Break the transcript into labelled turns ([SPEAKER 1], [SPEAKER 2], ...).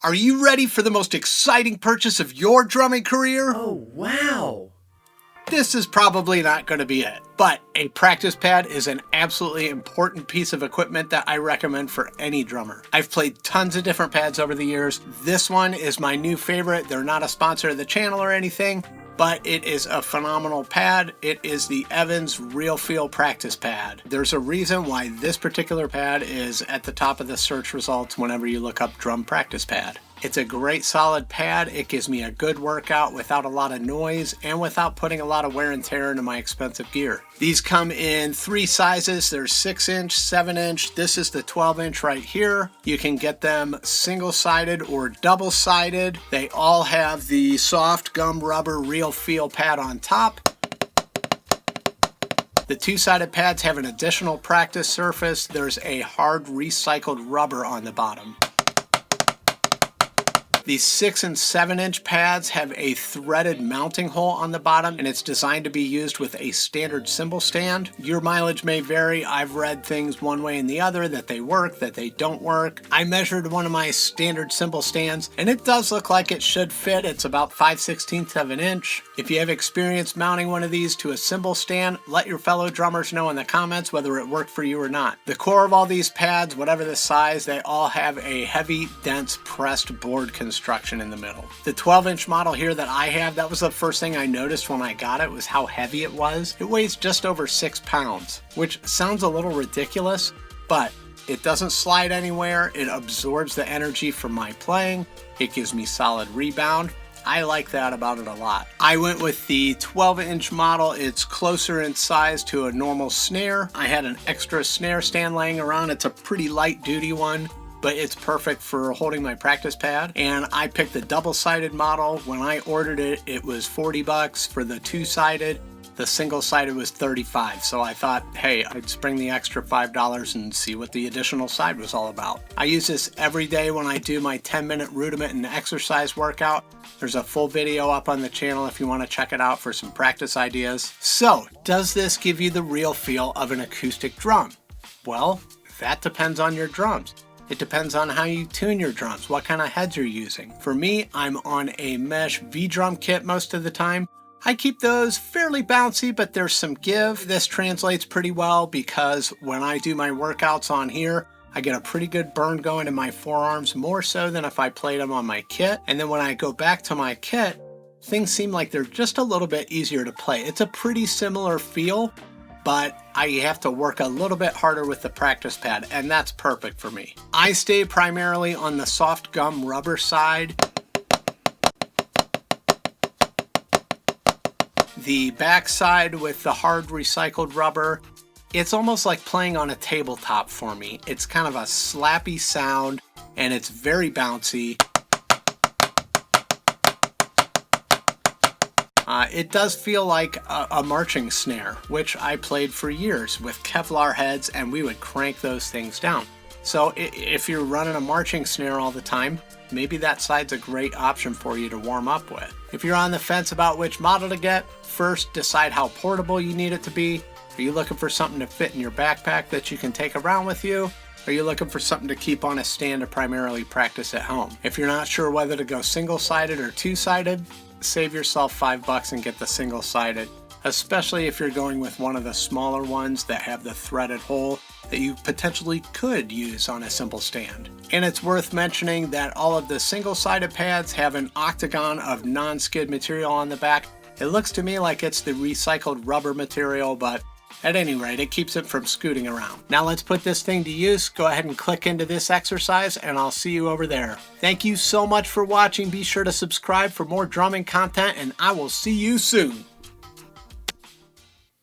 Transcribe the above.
[SPEAKER 1] Are you ready for the most exciting purchase of your drumming career?
[SPEAKER 2] Oh, wow!
[SPEAKER 1] This is probably not going to be it, but a practice pad is an absolutely important piece of equipment that I recommend for any drummer. I've played tons of different pads over the years. This one is my new favorite. They're not a sponsor of the channel or anything, but it is a phenomenal pad. It is the Evans Real Feel Practice Pad. There's a reason why this particular pad is at the top of the search results whenever you look up drum practice pad. It's a great solid pad. It gives me a good workout without a lot of noise and without putting a lot of wear and tear into my expensive gear. These come in 3 sizes. There's 6-inch, 7-inch. This is the 12-inch right here. You can get them single-sided or double-sided. They all have the soft gum rubber Real Feel pad on top. The 2-sided pads have an additional practice surface. There's a hard recycled rubber on the bottom. These 6 and 7-inch pads have a threaded mounting hole on the bottom, and it's designed to be used with a standard cymbal stand. Your mileage may vary. I've read things one way and the other, that they work, that they don't work. I measured one of my standard cymbal stands, and it does look like it should fit. It's about 5/16 of an inch. If you have experience mounting one of these to a cymbal stand, let your fellow drummers know in the comments whether it worked for you or not. The core of all these pads, whatever the size, they all have a heavy, dense pressed board construction in the middle. The 12-inch model here that I have, that was the first thing I noticed when I got it, was how heavy it was. It weighs just over 6 pounds, which sounds a little ridiculous, but it doesn't slide anywhere. It absorbs the energy from my playing. It gives me solid rebound. I like that about it a lot. I went with the 12-inch model. It's closer in size to a normal snare. I had an extra snare stand laying around. It's a pretty light duty one, but it's perfect for holding my practice pad. And I picked the double-sided model. When I ordered it, it was $40 for the 2-sided. The single-sided was $35, so I thought, hey, I'd spring the extra $5 and see what the additional side was all about. I use this every day when I do my 10-minute rudiment and exercise workout. There's a full video up on the channel if you want to check it out for some practice ideas. So, does this give you the real feel of an acoustic drum? Well, that depends on your drums. It depends on how you tune your drums, what kind of heads you're using. For me, I'm on a mesh V-drum kit most of the time. I keep those fairly bouncy, but there's some give. This translates pretty well because when I do my workouts on here, I get a pretty good burn going in my forearms, more so than if I played them on my kit. And then when I go back to my kit, things seem like they're just a little bit easier to play. It's a pretty similar feel, but I have to work a little bit harder with the practice pad, and that's perfect for me. I stay primarily on the soft gum rubber side. The back side with the hard recycled rubber, it's almost like playing on a tabletop for me. It's kind of a slappy sound, and it's very bouncy. It does feel like a marching snare, which I played for years with Kevlar heads, and we would crank those things down. So if you're running a marching snare all the time, maybe that side's a great option for you to warm up with. If you're on the fence about which model to get, first decide how portable you need it to be. Are you looking for something to fit in your backpack that you can take around with you? Are you looking for something to keep on a stand to primarily practice at home? If you're not sure whether to go single-sided or 2-sided, save yourself $5 and get the single-sided, especially if you're going with one of the smaller ones that have the threaded hole that you potentially could use on a simple stand. And it's worth mentioning that all of the single-sided pads have an octagon of non-skid material on the back. It looks to me like it's the recycled rubber material, but at any rate, it keeps it from scooting around. Now let's put this thing to use. Go ahead and click into this exercise, and I'll see you over there. Thank you so much for watching. Be sure to subscribe for more drumming content, and I will see you soon.